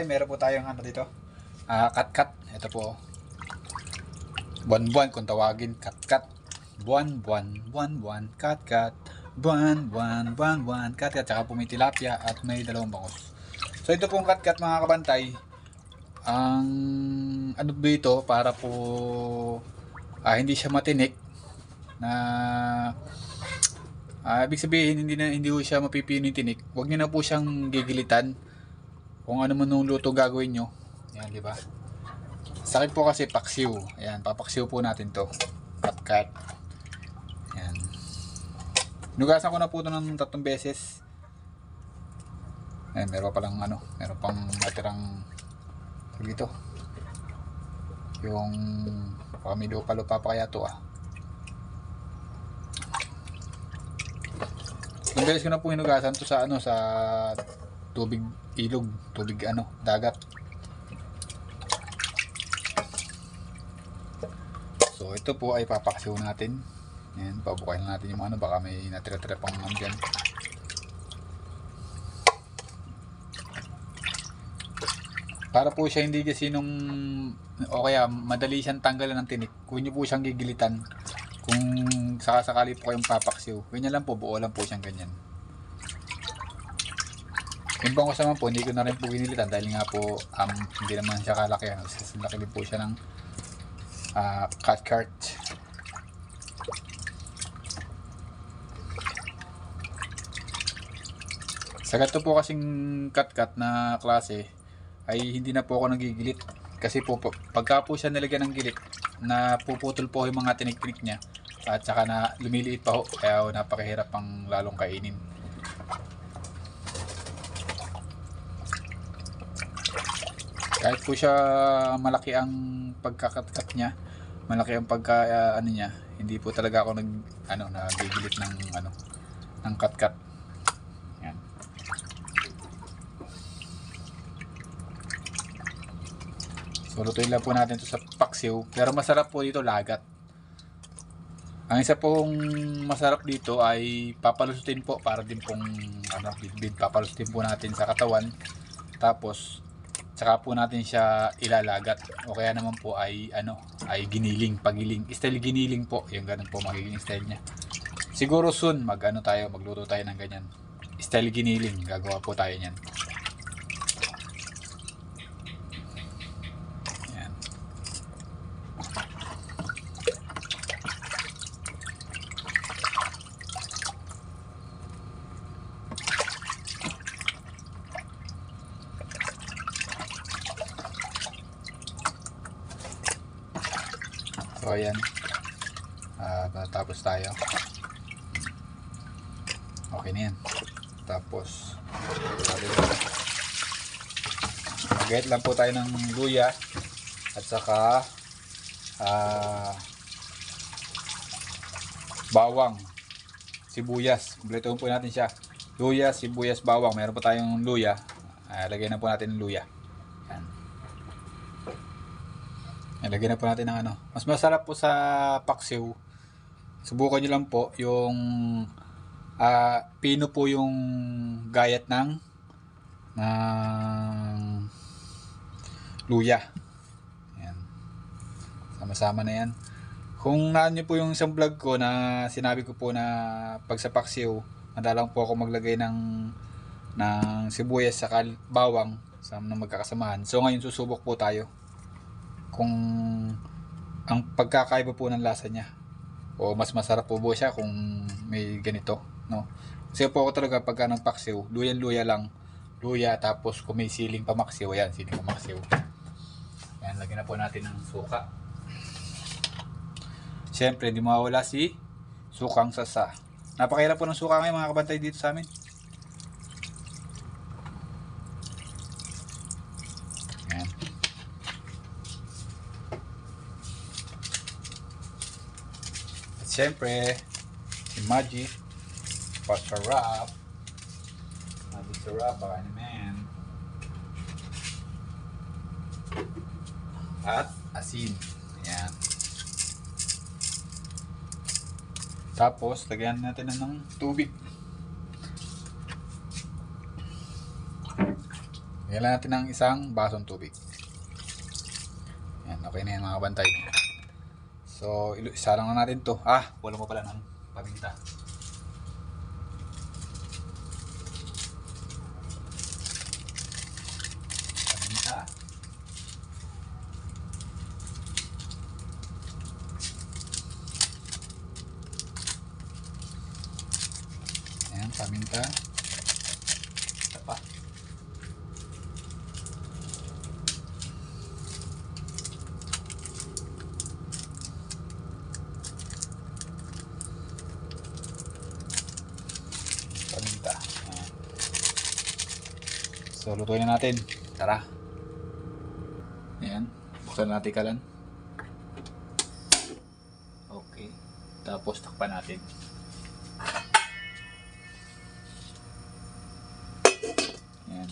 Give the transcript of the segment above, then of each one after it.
kabantay, meron po tayong ano dito. Kat-kat. Ito po. Buwan-buwan kung tawagin. Kat-kat. Buwan-buwan. Buwan-buwan. Kat-kat. Buwan-buwan. Buwan-buwan. Kat-kat. Tsaka po may tilapia at may dalawang bangos. So ito pong kat-kat mga kabantay. Ang ano dito para po hindi siya matinik na ibig sabihin hindi po siya mapipino yung tinik. Huwag niyo na po siyang gigilitan kung ano man nung luto gagawin nyo. Yan, di ba? Sa akin po kasi paksiw. Ayan, papaksiw po natin to. Kat-kat. Ayan. Nugasan ko na po ito ng 3 beses. Ayan, meron pa lang ano, meron pang matirang dito. Yung may lupa-lupa pa kaya to Yung beses ko na po hinugasan to sa ano, sa tubig ilog, tubig ano, dagat. So ito po ay papaksiw natin. Ayan, pabukayin natin yung ano, baka may natira-tira pang ano dyan. Para po siya hindi kasi nung o kaya madali siyang tanggalan ng tinik. Kung nyo po siyang gigilitan, kung sakasakali po kayong papaksiw, ganyan lang po, buo lang po siyang ganyan. Yung bangos naman po, hindi ko na rin po ginilitan dahil nga po hindi naman siya kalaki. Laki din po siya ng cat-cart. Sa ganito po kasing cat-cat na klase ay hindi na po ako nagigilit. Kasi po pagka po siya nilagyan ng gilit, na puputol po yung mga tinik-tinik niya at saka na lumiliit pa ho, kaya napakahirap pang lalong kainin. Kahit po siya malaki ang pagkakatkat niya, malaki ang ano niya, hindi po talaga ako nagigilit ng katkat. Yan. So lutuin lang po natin ito sa paksiw, pero masarap po dito lagat. Ang isa pong masarap dito ay papalusutin po para din pong bidbid, papalusutin po natin sa katawan. Tapos saka po natin siya ilalagat o kaya naman po ay giniling, pagiling, style giniling po, yung ganun po magiging style niya. Siguro soon magluto tayo ng ganyan, style giniling, gagawa po tayo niyan. Yan. So ayan, tapos tayo, okay na yan. Tapos mag-get lang po tayo ng luya at saka bawang, sibuyas. Kompletuhin po natin siya, luya, sibuyas, bawang. Meron po tayong luya, lagyan na po natin ng luya. Lagyan na po natin ng mas masarap po sa paksiw. Subukan nyo lang po yung pino po yung gayat ng luya. Ayan. Sama-sama na yan. Kung naan nyo po yung isang vlog ko na sinabi ko po na pag sa paksiw, madalang po ako maglagay ng sibuyas sa bawang na magkakasamahan. So ngayon susubok po tayo kung ang pagkakaiba po ng lasa niya, o mas masarap po ba siya kung may ganito, no? Kasi po ako talaga pagka ng paksiw, luya lang, luya, tapos kung may siling pamaksiw, ayan, siling pamaksiw. Ayan, lagyan na po natin ng suka. Siyempre, hindi mawawala si sukang sasa. Napakahirap po ng suka ngayon mga kabantay dito sa amin. Ayan. Siyempre, si Magic, pasarap. Magic sarap, baka naman. At asin. Ayan. Tapos, lagyan natin ng tubig. Lagyan lang natin ng isang basong tubig. Yan, okay na yan mga kabantay. So, isa lang na natin to. Wala mo pala ng paminta. Paminta. Ayan, paminta. Isa pa. Paminta. Ayan. So, lutuin na natin. Tara. Ayan. Buksan natin kalan. Okay. Tapos, takpan natin. Ayan.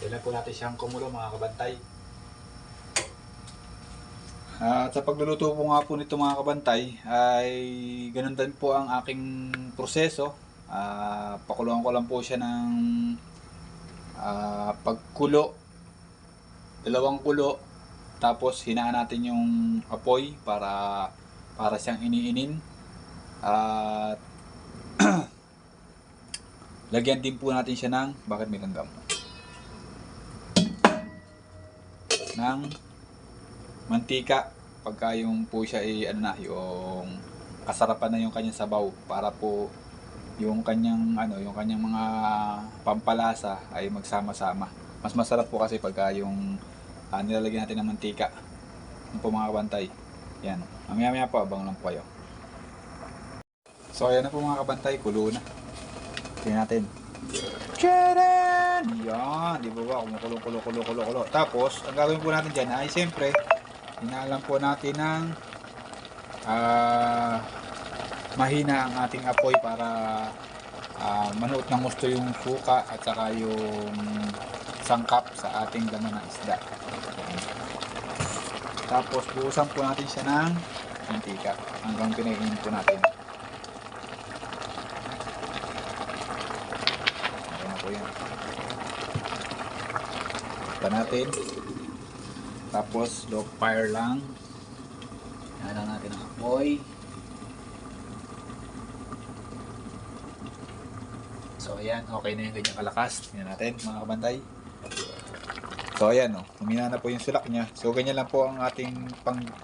Kailan po natin siyang kumulo mga kabantay. At sa pagluluto po nga po nito mga kabantay ay ganun din po ang aking proseso. Pakuluan ko lang po siya ng pagkulo, 2 kulo, tapos hinaan natin yung apoy para siyang iniinin. At lagyan din po natin siya ng, bakit may langgam? Ng mantika pagka yung po siya ay yung kasarapan na yung kanyang sabaw, para po yung kanyang mga pampalasa ay magsama-sama. Mas masarap po kasi pagka yung nilalagyan natin ng mantika. Yung po mga kabantay. Yan. Mamaya po, abang lang po kayo. So ayan na po mga kabantay, kulo na. Tingnan natin. Tcharan! Yan, di ba kumukulo. Tapos, ang gagawin po natin dyan ay siyempre, hinalang po natin ng mahina ang ating apoy para manuot ng gusto yung suka at saka yung sangkap sa ating laman ng isda. Tapos, buusan po natin siya ng mantika hanggang pinainin po natin. Natin, tapos low fire lang. Yan lang natin ang apoy. So ayan, okay na yung ganyan kalakas. Tingnan natin mga kabantay. So ayan, humina na po yung sulak nya. So ganyan lang po ang ating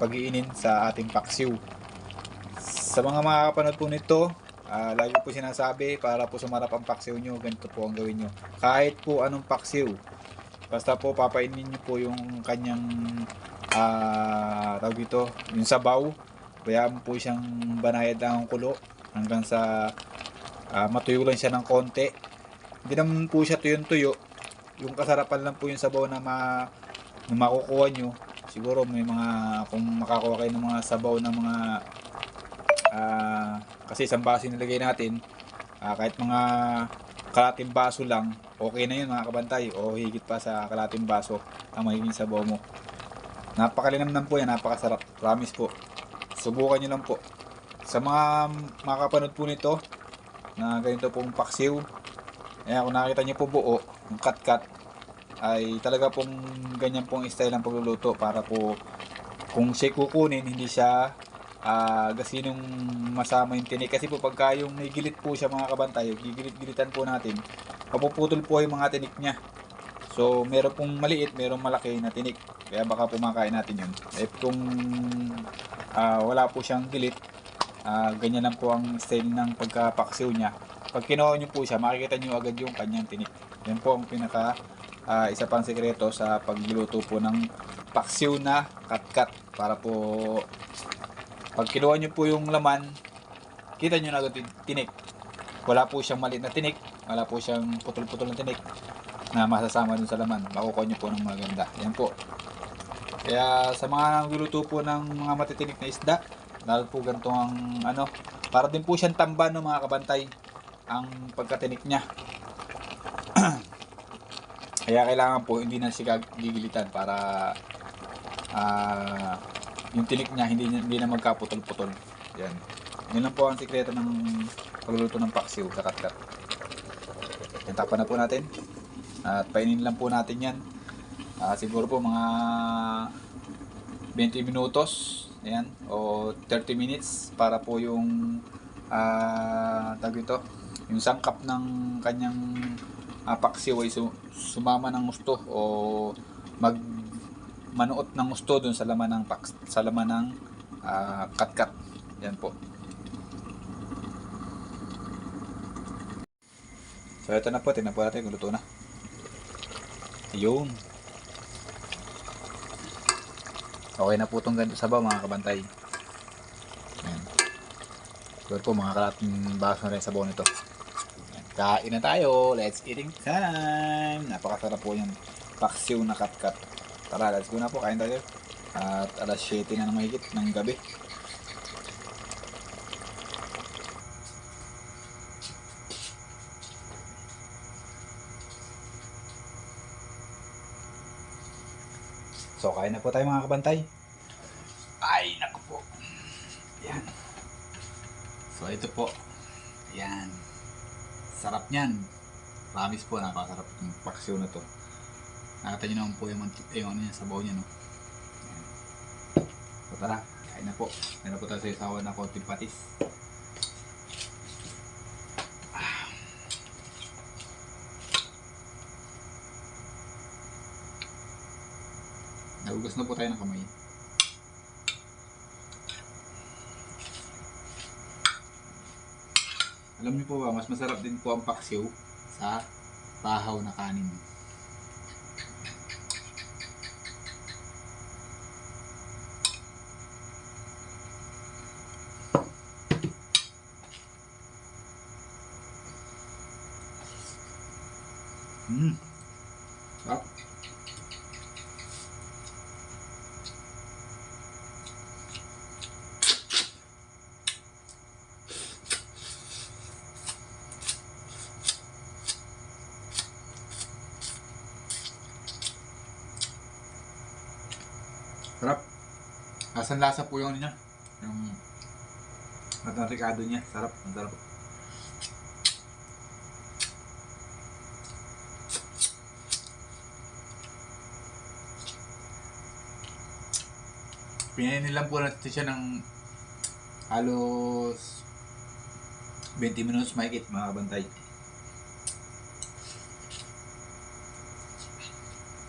pag-iinin sa ating paksiw. Sa mga makakapanood po nito, lagi po sinasabi, para po sumarap ang paksiw nyo, ganito po ang gawin nyo. Kahit po anong paksiw, basta po papainin niyo po yung kanyang tawag dito, yung sabaw. Bayaan po siyang banayad ang kulo hanggang sa matuyo lang siya ng konti. Hindi naman po siya tuyong-tuyo. Yung kasarapan lang po yung sabaw na makukuha nyo. Siguro may mga, kung makakuha kayo ng mga sabaw na mga kasi isang baso nilagay natin, kahit mga kalating baso lang, okay na yun mga kabantay, o higit pa sa kalating baso ang magiging sabaw mo. Napakalinamnam po yan, napakasarap, promise po. Subukan nyo lang po. Sa mga makapanood po nito na ganito pong paksiw, kung nakita nyo po buo, yung cut ay talaga pong ganyan pong style ng pagluluto, para po kung siya kukunin, hindi siya gasinong masama yung tinik. Kasi po pagka yung may gilit po siya mga kabantay, gigilit-gilitan po natin, mapuputol po yung mga tinik niya. So meron pong maliit, meron malaki na tinik, kaya baka pumakain natin yun. Kung wala po siyang gilit, ganyan lang po ang style ng pagkapaksiw niya. Pag kinuha nyo po siya, makikita nyo agad yung kanyang tinik. Yan po ang pinaka isa pang sekreto sa pagluluto po ng paksiw na kat-kat, para po pag kinuha nyo po yung laman, kita nyo na agad tinik. Wala po siyang maliit na tinik, wala po siyang putol-putol na tinik na masasama dun sa laman. Makukuha nyo po ng maganda. Yan po. Kaya sa mga nagluluto po ng mga matitinik na isda, lalo po ganito ang para din po siyang tamban ng mga kabantay ang pagkatinik niya. Kaya kailangan po hindi na siya gigilitan para yung tinik niya hindi na magkaputol-putol. Yan. Yun lang po ang sikreto ng pagluluto ng paksiw sa katkat. Yan, takpan na po natin. At painin lang po natin yan. Siguro po mga 20 minutos. Ayan, o 30 minutes para po yung tawag ito, yung sangkap ng kanyang paksiw ay sumama ng gusto o manuot ng gusto dun sa laman ng sa laman ng katkat. Yan po. So ito na po, tingnan po natin kung luto na. Yun. Okay na po itong ganito sabaw mga kabantay. Ayan. Siguro po mga kalating baso na rin sabaw nito. Ayan. Kain na tayo. Let's eating time. Napakasarap po yung paksiw na katkat. Tara, let's go na po. Kain tayo. At alas 7 na ng mahigit ng gabi. So, kain na po tayo mga kabantay. Ay, naku po. Yan. So, ito po. Yan. Sarap niyan. Promise po, napakasarap itong paksiw na to. Nakita nyo naman po yung ano niya, sabaw niya, no? Yan. So, tara. Kain na po. Kain na po tayo sa isawa na konting patis. Nagugas na po tayo ng kamay. Alam niyo po ba, mas masarap din po ang paksiw sa bahaw na kanin. Sarap. Sarap. Lasang-lasa po yung niya. Yung matarikado niya. Sarap. Ang sarap. Pinainin lang po natin siya ng halos 20 minutes mahigit mga kabantay.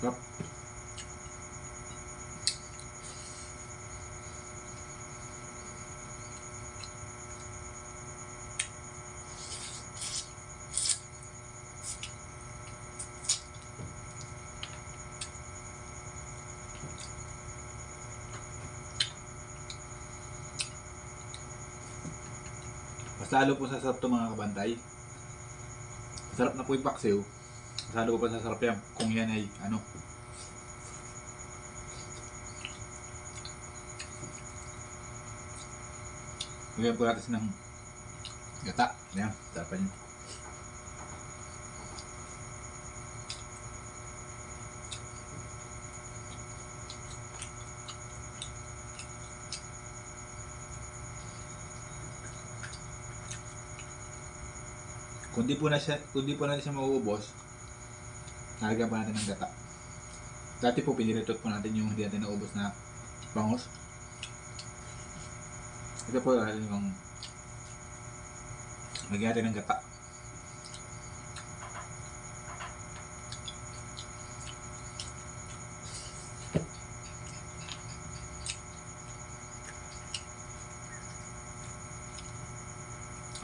Sarap. Mas lalo po sasarap ito mga kabantay. Masarap na po yung paksiw. Mas lalo po pa sasarap yan kung yan ay ano. Lagyan po natin ng gata. Ayan, sarapan nyo. Kung di po natin siya mauubos, nalagyan pa natin ng gata. Dati po piniritot po natin yung hindi natin naubos na bangus. Ito po natin yung lagyan natin ng gata.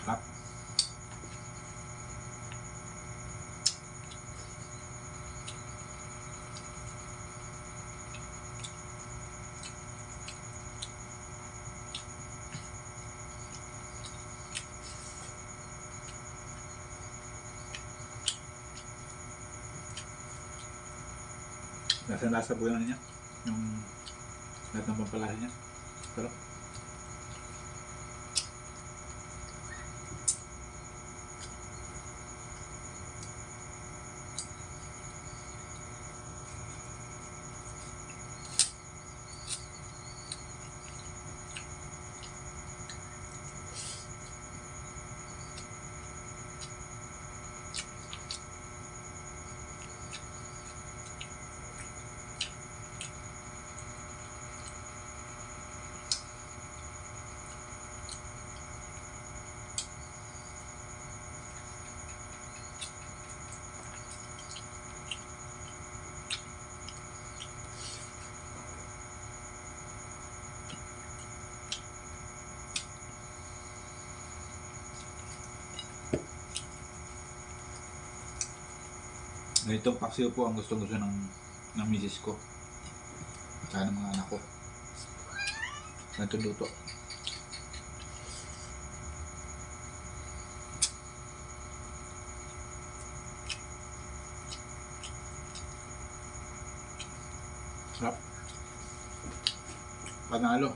Sarap. Lasa-lasa po yung ano niya, yung lahat ng pampalasa niya. Sarap. Ganitong paksiw po ang gustong-gusto ng misis ko. Tsaka ng mga anak ko. Ganito luto. Sarap. Panalo.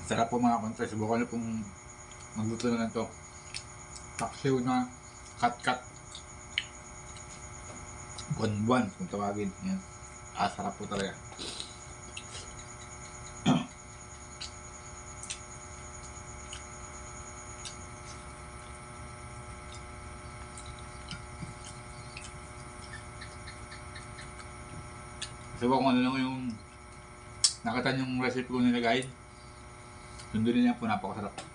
Sarap po mga kontra. Subukan nyo pong magluto na ito. Paksiw na cut-cut. Buwan-buwan kung tawagin. Yan. Sarap po talaga. Subukan kung ano lang yung nakita yung recipe ko nilagay. Sundin niya po, napakasarap. Agad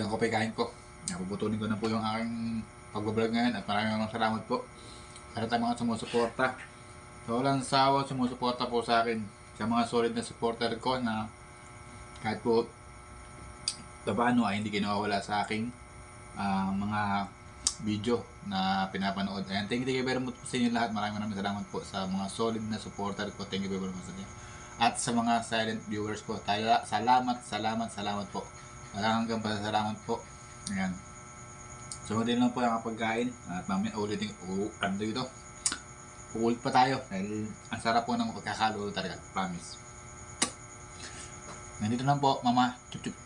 ko pa kain ko. Napuputunin ko na po yung aking pag-vlog ngayon at maraming salamat po sa lahat ng mga sumusuporta. So walang sawa sumusuporta po sa akin, sa mga solid na supporter ko na kahit po paano ay hindi kinawawala sa aking mga video na pinapanood. Ayan, thank you very much po sa inyo lahat. Maraming salamat po sa mga solid na supporter ko. Thank you very much sa inyo. At sa mga silent viewers ko, salamat po. Walang hanggang pasasalamat po. Ayan. So, din lang po yung pagkain. At mamaya ulitin, uulit pa tayo. Dahil ang sarap po ng pagkakaluto talaga. Promise. Nandito lang po, mama. Chup chup.